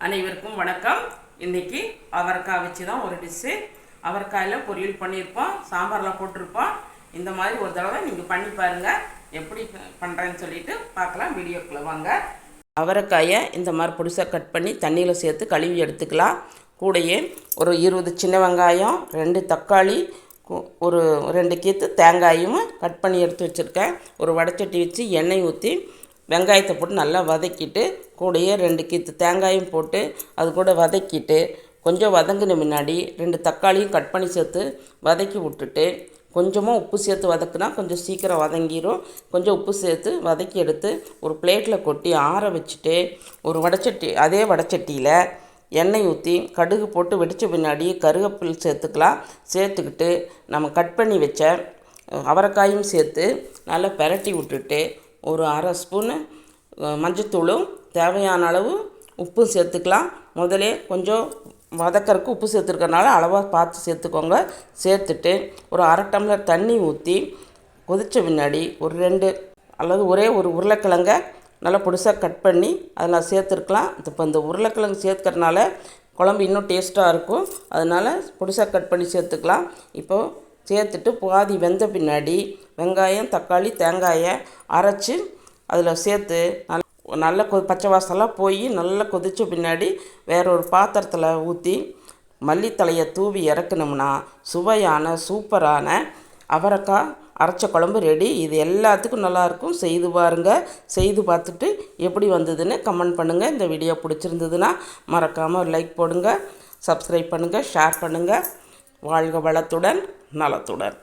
அனைவருக்கும் வணக்கம். இன்றைக்கி அவரைக்காய் வச்சு தான் ஒரு டிஷ்ஷு. அவரைக்காயில் பொரியல் பண்ணியிருப்போம், சாம்பாரில் போட்டிருப்போம். இந்த மாதிரி ஒரு தடவை நீங்கள் பண்ணி பாருங்கள். எப்படி பண்ணுறேன்னு சொல்லிட்டு பார்க்கலாம். வீடியோக்குள்ளே வாங்க. அவரைக்காயை இந்த மாதிரி பொடிசாக கட் பண்ணி தண்ணியில் சேர்த்து கழுவி எடுத்துக்கலாம். கூடையே ஒரு 20 சின்ன வெங்காயம், 2 தக்காளி, ஒரு 2 கீத்து தேங்காயும் கட் பண்ணி எடுத்து வச்சுருக்கேன். ஒரு வடைச்சட்டி வச்சு எண்ணெய் ஊற்றி வெங்காயத்தை போட்டு நல்லா வதக்கிட்டு, கூடையே 2 கீத்து தேங்காயும் போட்டு அது கூட வதக்கிட்டு, கொஞ்சம் வதங்கின முன்னாடி 2 தக்காளியும் கட் பண்ணி சேர்த்து வதக்கி விட்டுட்டு, கொஞ்சமாக உப்பு சேர்த்து வதக்குனா கொஞ்சம் சீக்கிரம் வதங்கிடும். கொஞ்சம் உப்பு சேர்த்து வதக்கி எடுத்து ஒரு பிளேட்டில் கொட்டி ஆற வச்சுட்டு, ஒரு வடைச்சட்டி அதே வடைச்சட்டியில் எண்ணெய் ஊற்றி கடுகு போட்டு வெடித்த பின்னாடி கருவேப்பிலை சேர்த்துக்கலாம். சேர்த்துக்கிட்டு நம்ம கட் பண்ணி வச்ச அவரைக்காயும் சேர்த்து நல்லா பெரட்டி விட்டுட்டு, ஒரு அரை ஸ்பூனு மஞ்சத்தூளும் தேவையான அளவு உப்பும் சேர்த்துக்கலாம். முதலே கொஞ்சம் வதக்கறதுக்கு உப்பு சேர்த்துருக்கறனால அளவாக பார்த்து சேர்த்துக்கோங்க. சேர்த்துட்டு ஒரு அரை டம்ளர் தண்ணி ஊற்றி கொதித்த பின்னாடி ஒரு 2 அல்லது ஒரே ஒரு உருளைக்கிழங்க நல்லா பொடிசாக கட் பண்ணி அதில் சேர்த்துருக்கலாம். இப்போ இந்த உருளைக்கிழங்கு சேர்த்துக்கிறதுனால குழம்பு இன்னும் டேஸ்ட்டாக இருக்கும். அதனால் பொடிசாக கட் பண்ணி சேர்த்துக்கலாம். இப்போது சேர்த்துட்டு பாதி வெந்த பின்னாடி வெங்காயம், தக்காளி, தேங்காயை அரைச்சி அதில் சேர்த்து நல்ல பச்சை வாசலாம் போய் நல்லா கொதித்த பின்னாடி வேற ஒரு பாத்திரத்தில் ஊற்றி மல்லித்தலையை தூவி இறக்குனோம்னா சுவையான சூப்பரான அவரைக்காய் அரைச்ச குழம்பு ரெடி. இது எல்லாத்துக்கும் நல்லாயிருக்கும். செய்து பாருங்கள். செய்து பார்த்துட்டு எப்படி வந்ததுன்னு கமெண்ட் பண்ணுங்கள். இந்த வீடியோ பிடிச்சிருந்ததுன்னா மறக்காமல் ஒரு லைக் போடுங்க, சப்ஸ்கிரைப் பண்ணுங்கள், ஷேர் பண்ணுங்கள். வாழ்க வளத்துடன் நலத்துடன்.